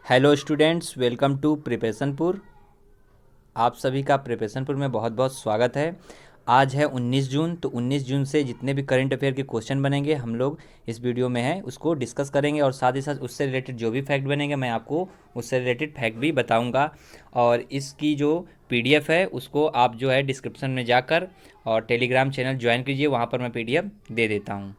Hello students, welcome to प्रिपरेशनपुर। आप सभी का प्रिपरेशनपुर में बहुत बहुत स्वागत है। आज है 19 जून, तो 19 जून से जितने भी करंट अफेयर के क्वेश्चन बनेंगे हम लोग इस वीडियो में है उसको डिस्कस करेंगे, और साथ ही साथ उससे रिलेटेड जो भी फैक्ट बनेंगे मैं आपको उससे रिलेटेड फैक्ट भी बताऊंगा। और इसकी जो पीडीएफ है उसको आप जो है डिस्क्रिप्शन में जाकर और टेलीग्राम चैनल ज्वाइन कीजिए, वहाँ पर मैं पीडीएफ दे देता हूँ।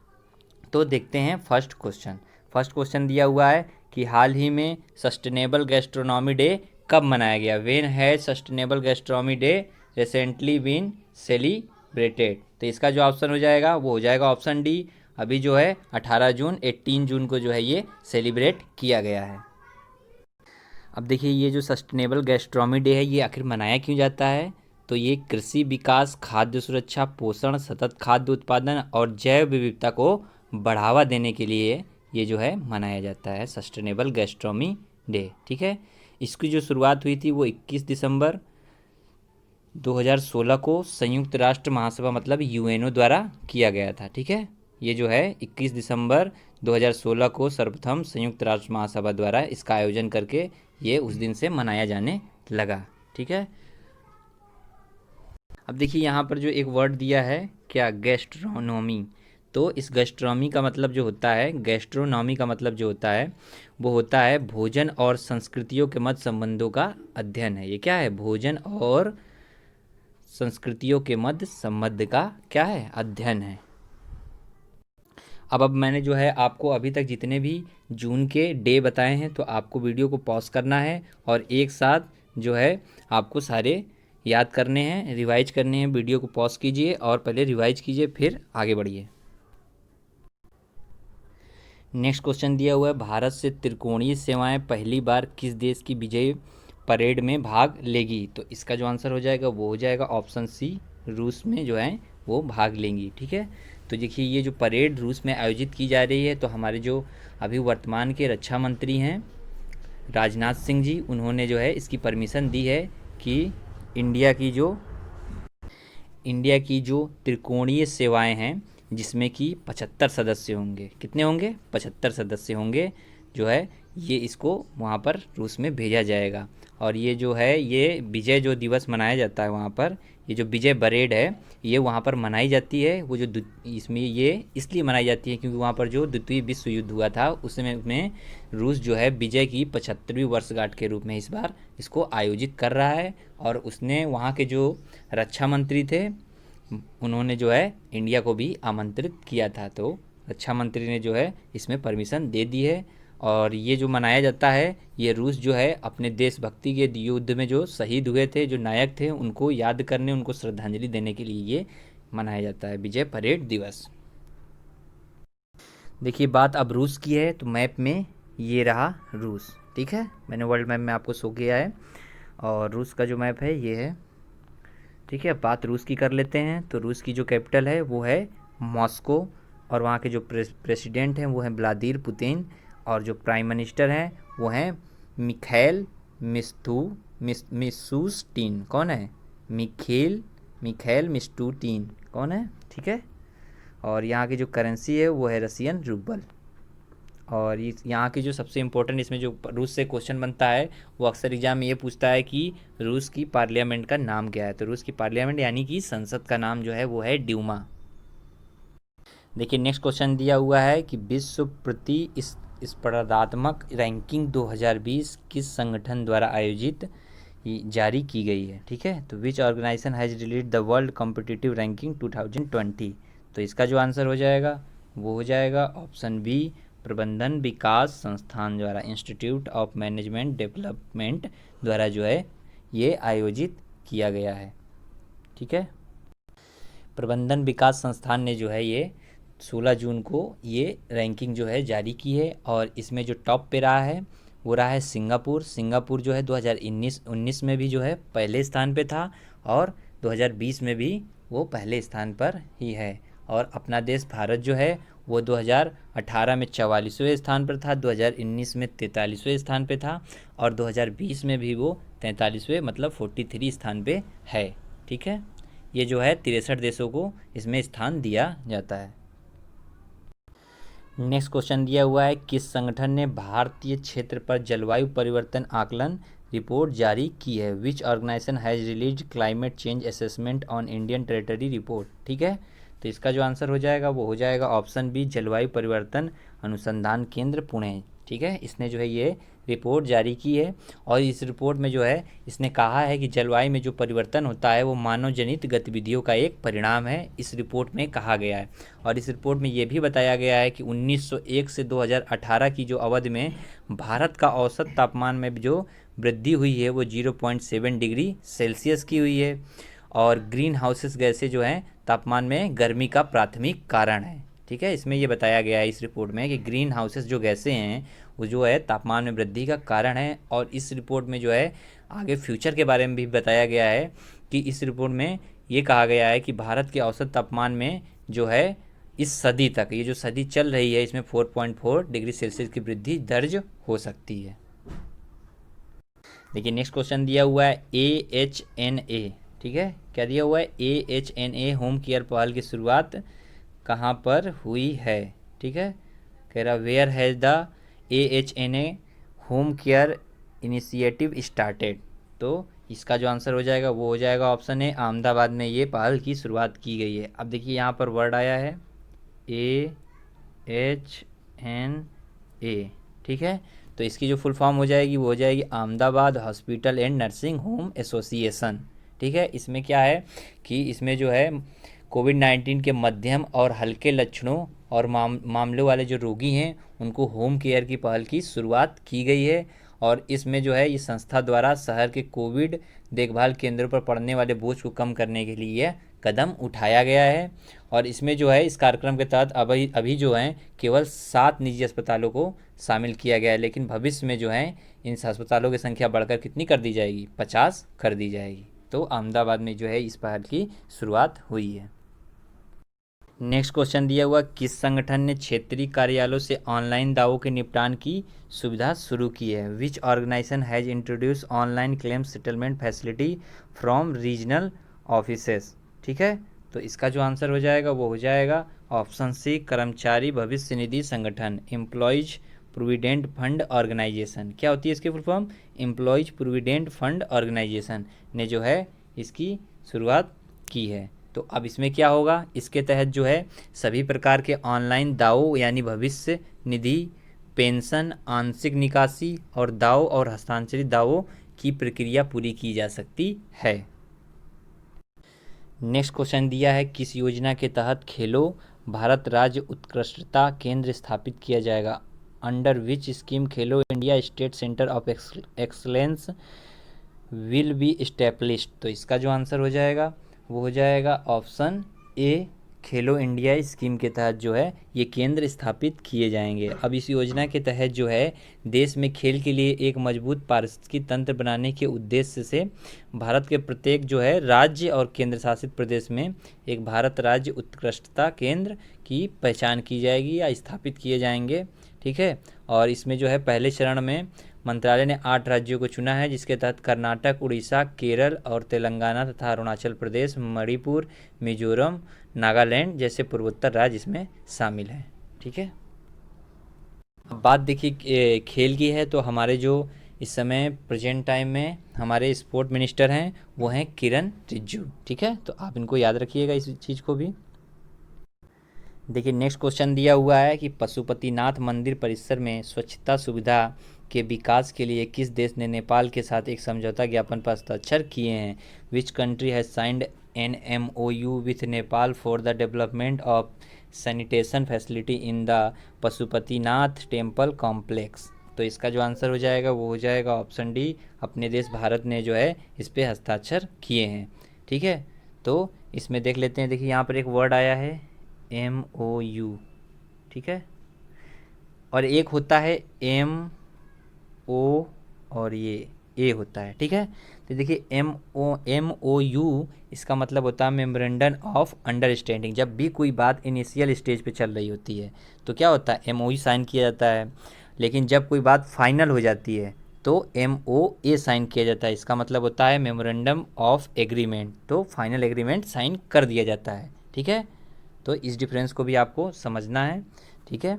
तो देखते हैं फर्स्ट क्वेश्चन। फर्स्ट क्वेश्चन दिया हुआ है कि हाल ही में सस्टेनेबल गैस्ट्रोनॉमी डे कब मनाया गया। When has sustainable gastronomy day recently been celebrated. तो इसका जो ऑप्शन हो जाएगा वो हो जाएगा ऑप्शन डी। अभी जो है 18 जून 18 जून को जो है ये सेलिब्रेट किया गया है। अब देखिए, ये जो सस्टेनेबल गैस्ट्रोनॉमी डे है ये आखिर मनाया क्यों जाता है। तो ये कृषि विकास, खाद्य सुरक्षा, पोषण, सतत खाद्य उत्पादन और जैव विविधता को बढ़ावा देने के लिए ये जो है मनाया जाता है सस्टेनेबल गैस्ट्रोनॉमी डे। ठीक है, इसकी जो शुरुआत हुई थी वो 21 दिसंबर 2016 को संयुक्त राष्ट्र महासभा मतलब यूएनओ द्वारा किया गया था। ठीक है, ये जो है 21 दिसंबर 2016 को सर्वप्रथम संयुक्त राष्ट्र महासभा द्वारा इसका आयोजन करके ये उस दिन से मनाया जाने लगा। ठीक है, अब देखिए यहाँ पर जो एक वर्ड दिया है क्या, गैस्ट्रोनॉमी। तो इस गैस्ट्रोनॉमी का मतलब जो होता है, गैस्ट्रोनॉमी का मतलब जो होता है वो होता है भोजन और संस्कृतियों के मध्य संबंधों का अध्ययन है। ये क्या है, भोजन और संस्कृतियों के मध्य संबंध का क्या है, अध्ययन है। अब मैंने जो है आपको अभी तक जितने भी जून के डे बताए हैं तो आपको वीडियो को पॉज करना है और एक साथ जो है आपको सारे याद करने हैं, रिवाइज करने हैं। वीडियो को पॉज कीजिए और पहले रिवाइज कीजिए, फिर आगे बढ़िए। नेक्स्ट क्वेश्चन दिया हुआ है, भारत से त्रिकोणीय सेवाएं पहली बार किस देश की विजय परेड में भाग लेगी। तो इसका जो आंसर हो जाएगा वो हो जाएगा ऑप्शन सी, रूस में जो है वो भाग लेंगी। ठीक है, तो देखिए ये जो परेड रूस में आयोजित की जा रही है, तो हमारे जो अभी वर्तमान के रक्षा मंत्री हैं राजनाथ सिंह जी, उन्होंने जो है इसकी परमिशन दी है कि इंडिया की जो इंडिया की जो त्रिकोणीय सेवाएं हैं जिसमें कि 75 सदस्य होंगे, कितने होंगे, 75 सदस्य होंगे, जो है ये इसको वहाँ पर रूस में भेजा जाएगा। और ये जो है ये विजय जो दिवस मनाया जाता है वहाँ पर, ये जो विजय परेड है ये वहाँ पर मनाई जाती है। वो जो इसमें ये इसलिए मनाई जाती है क्योंकि वहाँ पर जो द्वितीय विश्व युद्ध हुआ था उस समय में रूस जो है विजय की 75वीं वर्षगांठ के रूप में इस बार इसको आयोजित कर रहा है। और उसने वहाँ के जो रक्षा मंत्री थे उन्होंने जो है इंडिया को भी आमंत्रित किया था, तो रक्षा मंत्री ने जो है इसमें परमिशन दे दी है। और ये जो मनाया जाता है ये रूस जो है अपने देशभक्ति के युद्ध में जो शहीद हुए थे, जो नायक थे, उनको याद करने, उनको श्रद्धांजलि देने के लिए ये मनाया जाता है विजय परेड दिवस। देखिए बात अब रूस की है, तो मैप में ये रहा रूस। ठीक है, मैंने वर्ल्ड मैप में आपको शो किया है और रूस का जो मैप है ये है। ठीक है, बात रूस की कर लेते हैं। तो रूस की जो कैपिटल है वो है मॉस्को, और वहाँ के जो प्रेसिडेंट हैं वो हैं व्लादिमीर पुतिन, और जो प्राइम मिनिस्टर हैं वो हैं मिखाइल मिशूस्टिन। कौन है, मिखाइल मिशूस्टिन कौन है। ठीक है, और यहाँ की जो करेंसी है वो है रसियन रूबल। और यहाँ की जो सबसे इम्पोर्टेंट इसमें जो रूस से क्वेश्चन बनता है वो अक्सर एग्जाम में ये पूछता है कि रूस की पार्लियामेंट का नाम क्या है। तो रूस की पार्लियामेंट यानी कि संसद का नाम जो है वो है ड्यूमा। देखिए नेक्स्ट क्वेश्चन दिया हुआ है कि विश्व प्रति स्पर्धात्मक रैंकिंग 2020 किस संगठन द्वारा आयोजित जारी की गई है। ठीक है, तो which organisation has release the world competitive ranking 2020। तो इसका जो आंसर हो जाएगा वो हो जाएगा ऑप्शन बी, प्रबंधन विकास संस्थान द्वारा, इंस्टीट्यूट ऑफ मैनेजमेंट डेवलपमेंट द्वारा जो है ये आयोजित किया गया है। ठीक है, प्रबंधन विकास संस्थान ने जो है ये 16 जून को ये रैंकिंग जो है जारी की है। और इसमें जो टॉप पे रहा है वो रहा है सिंगापुर। सिंगापुर जो है 2019 में भी जो है पहले स्थान पे था, और 2020 में भी वो पहले स्थान पर ही है। और अपना देश भारत जो है वो 2018 में 44वें स्थान पर था, 2019 में 43वें स्थान पे था, और 2020 में भी वो 43वें मतलब 43 स्थान पे है। ठीक है, ये जो है 63 देशों को इसमें स्थान दिया जाता है। नेक्स्ट क्वेश्चन दिया हुआ है, किस संगठन ने भारतीय क्षेत्र पर जलवायु परिवर्तन आकलन रिपोर्ट जारी की है? Which organisation has release climate change assessment on Indian territory report. ठीक है, तो इसका जो आंसर हो जाएगा वो हो जाएगा ऑप्शन बी, जलवायु परिवर्तन अनुसंधान केंद्र पुणे। ठीक है, इसने जो है ये रिपोर्ट जारी की है और इस रिपोर्ट में जो है इसने कहा है कि जलवायु में जो परिवर्तन होता है वो मानव जनित गतिविधियों का एक परिणाम है, इस रिपोर्ट में कहा गया है। और इस रिपोर्ट में ये भी बताया गया है कि 1901 से 2018 की जो अवधि में भारत का औसत तापमान में जो वृद्धि हुई है वो 0.7 डिग्री सेल्सियस की हुई है और ग्रीन हाउसेस गैसें जो हैं तापमान में गर्मी का प्राथमिक कारण है। ठीक है, इसमें ये बताया गया है इस रिपोर्ट में कि ग्रीन हाउसेस जो गैसें हैं वो जो है तापमान में वृद्धि का कारण है। और इस रिपोर्ट में जो है आगे फ्यूचर के बारे में भी बताया गया है कि इस रिपोर्ट में ये कहा गया है कि भारत के औसत तापमान में जो है इस सदी तक, ये जो सदी चल रही है इसमें 4.4 डिग्री सेल्सियस की वृद्धि दर्ज हो सकती है। देखिए नेक्स्ट क्वेश्चन दिया हुआ है AHNA। ठीक है, क्या दिया हुआ है? AHNA होम केयर पहल की शुरुआत कहाँ पर हुई है? ठीक है, कह रहा where has the AHNA home care initiative started. तो इसका जो आंसर हो जाएगा वो हो जाएगा ऑप्शन ए, अहमदाबाद में ये पहल की शुरुआत की गई है। अब देखिए यहाँ पर वर्ड आया है AHNA। ठीक है, तो इसकी जो फुल फॉर्म हो जाएगी वो हो जाएगी Ahmedabad hospital and nursing home association. ठीक है, इसमें क्या है कि इसमें जो है कोविड-19 के मध्यम और हल्के लक्षणों और मामलों वाले जो रोगी हैं उनको होम केयर की पहल की शुरुआत की गई है और इसमें जो है इस संस्था द्वारा शहर के कोविड देखभाल केंद्रों पर पड़ने वाले बोझ को कम करने के लिए यह कदम उठाया गया है। और इसमें जो है इस कार्यक्रम के तहत अभी जो है केवल 7 निजी अस्पतालों को शामिल किया गया है, लेकिन भविष्य में जो है इन अस्पतालों की संख्या बढ़कर कितनी कर दी जाएगी? 50 कर दी जाएगी। तो अहमदाबाद में जो है इस पहल की शुरुआत हुई है। नेक्स्ट क्वेश्चन दिया हुआ, किस संगठन ने क्षेत्रीय कार्यालयों से ऑनलाइन दावों के निपटान की सुविधा शुरू की है? Which organisation has introduce online claim settlement facility from regional offices. ठीक है, तो इसका जो आंसर हो जाएगा वो हो जाएगा ऑप्शन सी, कर्मचारी भविष्य निधि संगठन, एम्प्लॉयज प्रोविडेंट फंड ऑर्गेनाइजेशन। क्या होती है इसकी full form? Employees provident fund organisation ने जो है इसकी शुरुआत की है। तो अब इसमें क्या होगा, इसके तहत जो है सभी प्रकार के ऑनलाइन दावों यानी भविष्य निधि, पेंशन, आंशिक निकासी और दावों और हस्तांतरित दावों की प्रक्रिया पूरी की जा सकती है। नेक्स्ट क्वेश्चन दिया है, किस योजना के तहत खेलो भारत राज्य उत्कृष्टता केंद्र स्थापित किया जाएगा? Under which scheme Khelo India state centre of excellence will be established. तो इसका जो आंसर हो जाएगा वो हो जाएगा option A, Khelo India scheme के तहत जो है ये केंद्र स्थापित किए जाएंगे। अब इस योजना के तहत जो है देश में खेल के लिए एक मजबूत पारिस्थितिकी तंत्र बनाने के उद्देश्य से भारत के प्रत्येक जो है राज्य और केंद्र शासित प्रदेश में एक भारत राज्य उत्कृष्टता केंद्र की पहचान की जाएगी या स्थापित किए जाएंगे। ठीक है, और इसमें जो है पहले चरण में मंत्रालय ने 8 राज्यों को चुना है, जिसके तहत कर्नाटक, उड़ीसा, केरल और तेलंगाना तथा अरुणाचल प्रदेश, मणिपुर, मिजोरम, नागालैंड जैसे पूर्वोत्तर राज्य इसमें शामिल हैं। ठीक है, अब बात देखिए खेल की है, तो हमारे जो इस समय प्रेजेंट टाइम में हमारे स्पोर्ट मिनिस्टर हैं वो हैं किरण रिजिजू। ठीक है, तो आप इनको याद रखिएगा इस चीज़ को भी। देखिए नेक्स्ट क्वेश्चन दिया हुआ है कि पशुपतिनाथ मंदिर परिसर में स्वच्छता सुविधा के विकास के लिए किस देश ने नेपाल के साथ एक समझौता ज्ञापन पर हस्ताक्षर किए हैं? Which country has signed an MOU with Nepal for the development of sanitation facility in the Pashupatinath temple complex. तो इसका जो आंसर हो जाएगा वो हो जाएगा ऑप्शन डी, अपने देश भारत ने जो है इस पर हस्ताक्षर किए हैं। ठीक है, तो इसमें देख लेते हैं। देखिए यहाँ पर एक वर्ड आया है MOU। ठीक है, और एक होता है MO और ये A होता है। ठीक है, तो देखिए MOU इसका मतलब होता है मेमोरेंडम ऑफ अंडरस्टैंडिंग। जब भी कोई बात इनिशियल स्टेज पे चल रही होती है तो क्या होता है, MOU साइन किया जाता है, लेकिन जब कोई बात फाइनल हो जाती है तो MOA साइन किया जाता है। इसका मतलब होता है मेमोरेंडम ऑफ एग्रीमेंट, तो फाइनल एग्रीमेंट साइन कर दिया जाता है। ठीक है, तो इस डिफरेंस को भी आपको समझना है। ठीक है,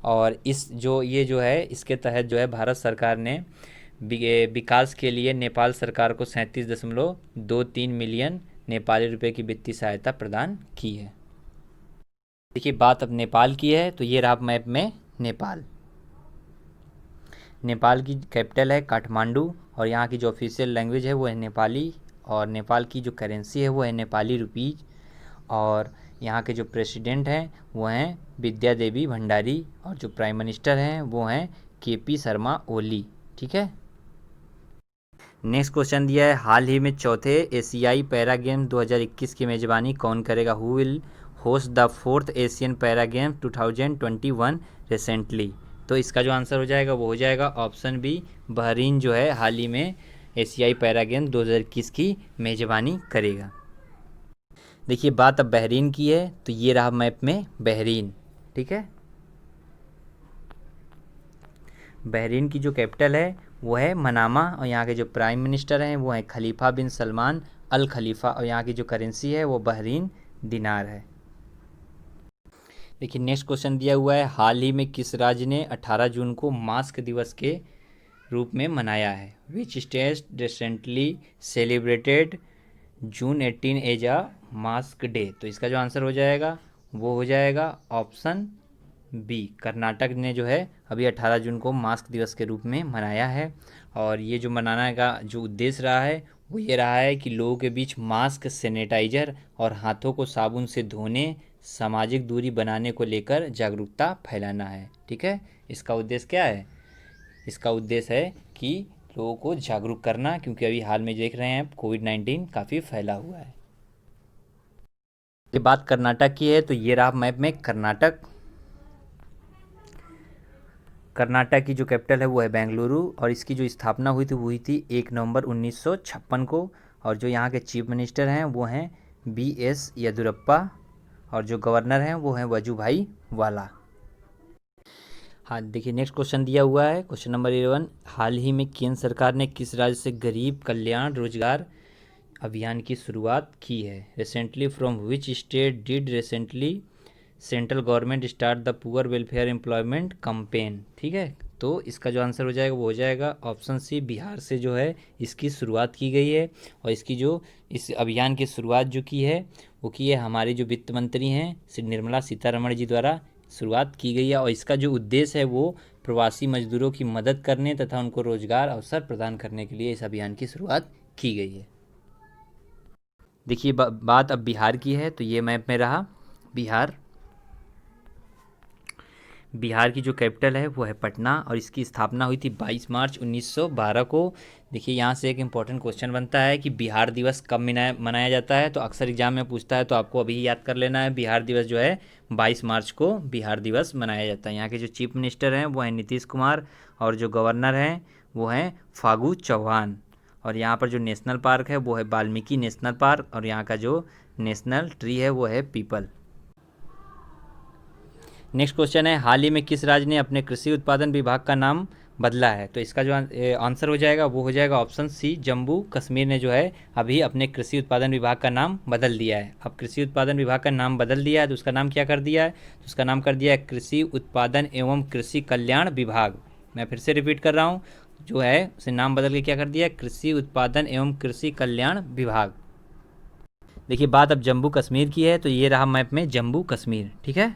और इस जो ये जो है इसके तहत जो है भारत सरकार ने विकास के लिए नेपाल सरकार को 37.23 मिलियन नेपाली रुपए की वित्तीय सहायता प्रदान की है। देखिए बात अब नेपाल की है, तो ये रहा मैप में नेपाल। नेपाल की कैपिटल है काठमांडू और यहाँ की जो ऑफिशियल लैंग्वेज है वो है नेपाली, और नेपाल की जो करेंसी है वो है नेपाली रुपीज, और यहाँ के जो प्रेसिडेंट हैं वो हैं विद्या देवी भंडारी, और जो प्राइम मिनिस्टर हैं वो हैं केपी शर्मा ओली। ठीक है। नेक्स्ट क्वेश्चन दिया है, हाल ही में चौथे एशियाई पैरा गेम 2021 की मेजबानी कौन करेगा? Who will host the 4th Asian para game 2021 recently? तो इसका जो आंसर हो जाएगा वो हो जाएगा ऑप्शन बी, बहरीन जो है हाल ही में एशियाई पैरा गेम 2021 की मेजबानी करेगा। देखिए बात अब बहरीन की है, तो ये रहा मैप में बहरीन। ठीक है। बहरीन की जो कैपिटल है वो है मनामा, और यहाँ के जो प्राइम मिनिस्टर हैं वो हैं खलीफा बिन सलमान अल खलीफा, और यहाँ की जो करेंसी है वो बहरीन दिनार है। देखिए नेक्स्ट क्वेश्चन दिया हुआ है, हाल ही में किस राज्य ने 18 जून को मास्क दिवस के रूप में मनाया है? Which state recently celebrated June 18 as a mask day? तो इसका जो आंसर हो जाएगा वो हो जाएगा ऑप्शन बी, कर्नाटक ने जो है अभी 18 जून को मास्क दिवस के रूप में मनाया है। और ये जो मनाने का जो उद्देश्य रहा है वो ये रहा है कि लोगों के बीच मास्क, सैनिटाइजर और हाथों को साबुन से धोने, सामाजिक दूरी बनाने को लेकर जागरूकता फैलाना है। ठीक है। इसका उद्देश्य क्या है? इसका उद्देश्य है कि लोगों को जागरूक करना, क्योंकि अभी हाल में देख रहे हैं कोविड-19 काफ़ी फैला हुआ है। ये बात कर्नाटक की है, तो ये रहा मैप में कर्नाटक। कर्नाटक की जो कैपिटल है वो है बेंगलुरु, और इसकी जो स्थापना हुई थी 1 नवंबर 1956 को, और जो यहाँ के चीफ मिनिस्टर हैं वो हैं BS येदियुरप्पा, और जो गवर्नर हैं वो हैं वजुभाई वाला। हाँ देखिए नेक्स्ट क्वेश्चन दिया हुआ है, क्वेश्चन नंबर 11, हाल ही में केंद्र सरकार ने किस राज्य से गरीब कल्याण रोजगार अभियान की शुरुआत की है? Recently from which state did recently central government start the poor welfare employment campaign? ठीक है। तो इसका जो आंसर हो जाएगा वो हो जाएगा ऑप्शन सी, बिहार से जो है इसकी शुरुआत की गई है, और इसकी जो इस अभियान की शुरुआत जो की है वो की है हमारी जो वित्त मंत्री हैं श्री निर्मला सीतारमण जी द्वारा शुरुआत की गई है, और इसका जो उद्देश्य है वो प्रवासी मजदूरों की मदद करने तथा उनको रोजगार अवसर प्रदान करने के लिए इस अभियान की शुरुआत की गई है। देखिए बात अब बिहार की है, तो ये मैप में रहा बिहार। बिहार की जो कैपिटल है वो है पटना, और इसकी स्थापना हुई थी 22 मार्च 1912 को। देखिए यहाँ से एक इम्पॉर्टेंट क्वेश्चन बनता है कि बिहार दिवस कब मनाया जाता है, तो अक्सर एग्जाम में पूछता है, तो आपको अभी याद कर लेना है। बिहार दिवस जो है 22 मार्च को बिहार दिवस मनाया जाता है। यहाँ के जो चीफ मिनिस्टर हैं वो हैं नीतीश कुमार, और जो गवर्नर हैं वो हैं फागू चौहान, और यहाँ पर जो नेशनल पार्क है वो है वाल्मीकि नेशनल पार्क, और यहाँ का जो नेशनल ट्री है वो है पीपल। नेक्स्ट क्वेश्चन है, हाल ही में किस राज्य ने अपने कृषि उत्पादन विभाग का नाम बदला है? तो इसका जो आंसर हो जाएगा वो हो जाएगा ऑप्शन सी, जम्मू कश्मीर ने जो है अभी अपने कृषि उत्पादन विभाग का नाम बदल दिया है। अब कृषि उत्पादन विभाग का नाम बदल दिया है, तो उसका नाम क्या कर दिया है? तो उसका नाम कर दिया है कृषि उत्पादन एवं कृषि कल्याण विभाग। मैं फिर से रिपीट कर रहा हूँ, जो है उसे नाम बदल के क्या कर दिया है? कृषि उत्पादन एवं कृषि कल्याण विभाग। देखिए बात अब जम्मू कश्मीर की है, तो ये रहा मैप में जम्मू कश्मीर। ठीक है।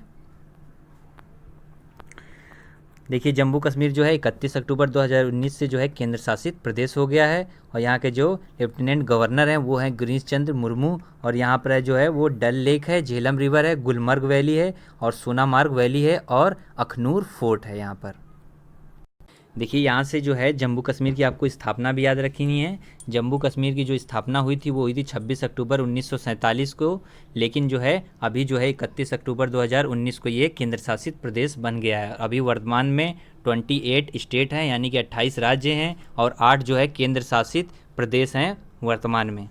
देखिए जम्मू कश्मीर जो है 31 अक्टूबर 2019 से जो है केंद्र शासित प्रदेश हो गया है, और यहाँ के जो लेफ्टिनेंट गवर्नर हैं वो हैं गिरीश चंद्र मुर्मू, और यहाँ पर जो है वो डल लेक है, झेलम रिवर है, गुलमर्ग वैली है, और सोनामार्ग वैली है, और अखनूर फोर्ट है यहाँ पर। देखिए यहाँ से जो है जम्मू कश्मीर की आपको स्थापना भी याद रखनी है। जम्मू कश्मीर की जो स्थापना हुई थी वो हुई थी 26 अक्टूबर 1947 को, लेकिन जो है अभी जो है 31 अक्टूबर 2019 को ये केंद्र शासित प्रदेश बन गया है। अभी वर्तमान में 28 स्टेट हैं, यानी कि 28 राज्य हैं, और 8 जो है केंद्र शासित प्रदेश हैं वर्तमान में।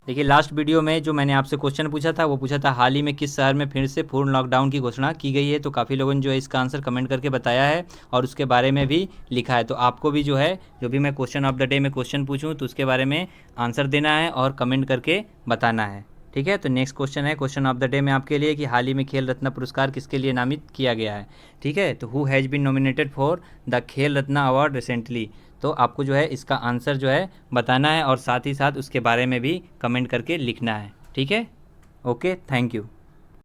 देखिए लास्ट वीडियो में जो मैंने आपसे क्वेश्चन पूछा था वो पूछा था हाल ही में किस शहर में फिर से पूर्ण लॉकडाउन की घोषणा की गई है, तो काफ़ी लोगों ने जो है इसका आंसर कमेंट करके बताया है और उसके बारे में भी लिखा है। तो आपको भी जो है जो भी मैं क्वेश्चन ऑफ द डे में क्वेश्चन पूछूं तो उसके बारे में आंसर देना है और कमेंट करके बताना है। ठीक है। तो नेक्स्ट क्वेश्चन है, क्वेश्चन ऑफ द डे में आपके लिए कि हाल ही में खेल रत्न पुरस्कार किसके लिए नामित किया गया है। ठीक है, तो who has been nominated for the Khel Ratna award recently. तो आपको जो है इसका आंसर जो है बताना है और साथ ही साथ उसके बारे में भी कमेंट करके लिखना है। ठीक है, ओके, थैंक यू।